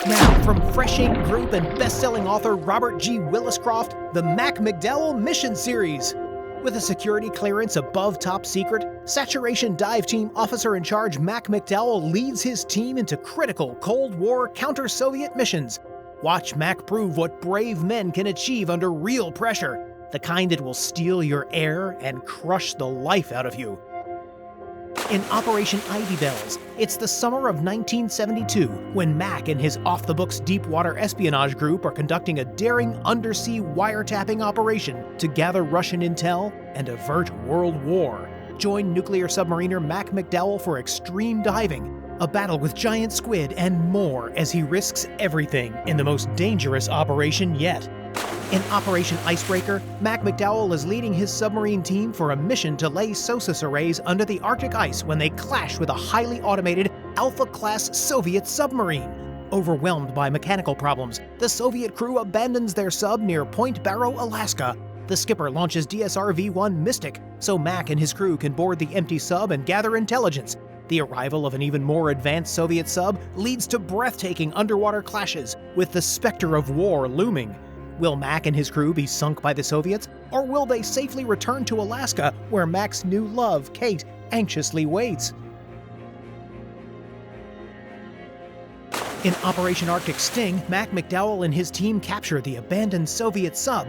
Now, from Fresh Ink Group and best-selling author Robert G. Williscroft, the Mac McDowell Mission series. With a security clearance above top secret, Saturation Dive Team Officer in Charge Mac McDowell leads his team into critical Cold War counter-Soviet missions. Watch Mac prove what brave men can achieve under real pressure, the kind that will steal your air and crush the life out of you. In Operation Ivy Bells, it's the summer of 1972 when Mac and his off-the-books deep-water espionage group are conducting a daring undersea wiretapping operation to gather Russian intel and avert World War. Join nuclear-submariner Mac McDowell for extreme diving, a battle with giant squid, and more as he risks everything in the most dangerous operation yet. In Operation Icebreaker, Mac McDowell is leading his submarine team for a mission to lay SOSUS arrays under the Arctic ice when they clash with a highly automated Alpha-class Soviet submarine. Overwhelmed by mechanical problems, the Soviet crew abandons their sub near Point Barrow, Alaska. The skipper launches DSR-V-1 Mystic, so Mac and his crew can board the empty sub and gather intelligence. The arrival of an even more advanced Soviet sub leads to breathtaking underwater clashes, with the specter of war looming. Will Mac and his crew be sunk by the Soviets, or will they safely return to Alaska, where Mac's new love, Kate, anxiously waits? In Operation Arctic Sting, Mac McDowell and his team capture the abandoned Soviet sub.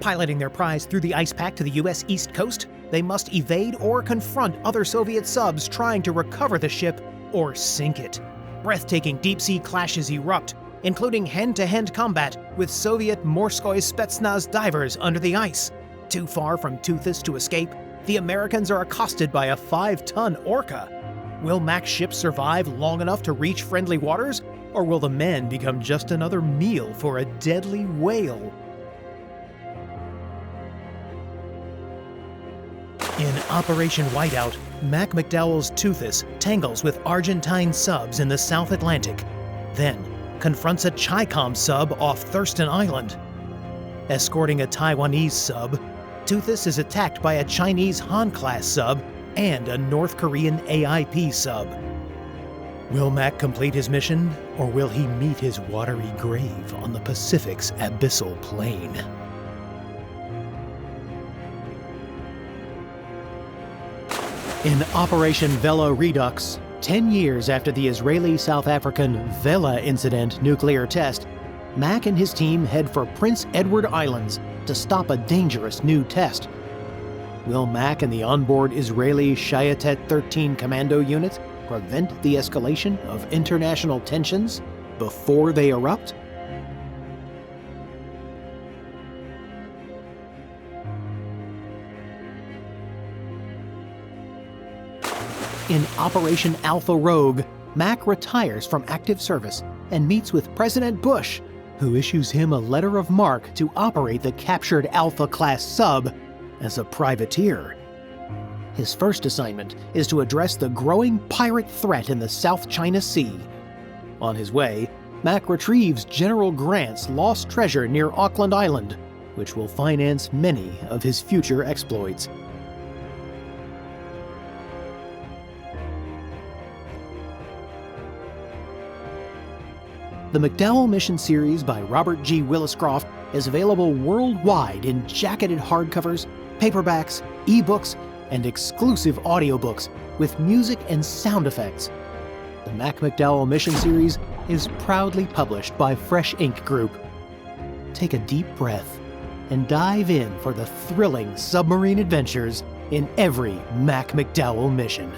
Piloting their prize through the ice pack to the U.S. East Coast, they must evade or confront other Soviet subs trying to recover the ship or sink it. Breathtaking deep-sea clashes erupt, including hand-to-hand combat with Soviet Morskoy Spetsnaz divers under the ice. Too far from Toothus to escape, the Americans are accosted by a 5-ton orca. Will Mac's ship survive long enough to reach friendly waters, or will the men become just another meal for a deadly whale? In Operation Whiteout, Mac McDowell's Toothus tangles with Argentine subs in the South Atlantic, then confronts a Chi-Com sub off Thurston Island. Escorting a Taiwanese sub, Toothus is attacked by a Chinese Han-class sub and a North Korean AIP sub. Will Mac complete his mission, or will he meet his watery grave on the Pacific's abyssal plain? In Operation Vela Redux, 10 years after the Israeli-South African Vela incident nuclear test, Mac and his team head for Prince Edward Islands to stop a dangerous new test. Will Mac and the onboard Israeli Shayetet 13 commando units prevent the escalation of international tensions before they erupt? In Operation Alpha Rogue, Mac retires from active service and meets with President Bush, who issues him a letter of marque to operate the captured Alpha-class sub as a privateer. His first assignment is to address the growing pirate threat in the South China Sea. On his way, Mac retrieves General Grant's lost treasure near Auckland Island, which will finance many of his future exploits. The McDowell Mission series by Robert G. Williscroft is available worldwide in jacketed hardcovers, paperbacks, ebooks, and exclusive audiobooks with music and sound effects. The Mac McDowell Mission series is proudly published by Fresh Ink Group. Take a deep breath and dive in for the thrilling submarine adventures in every Mac McDowell mission.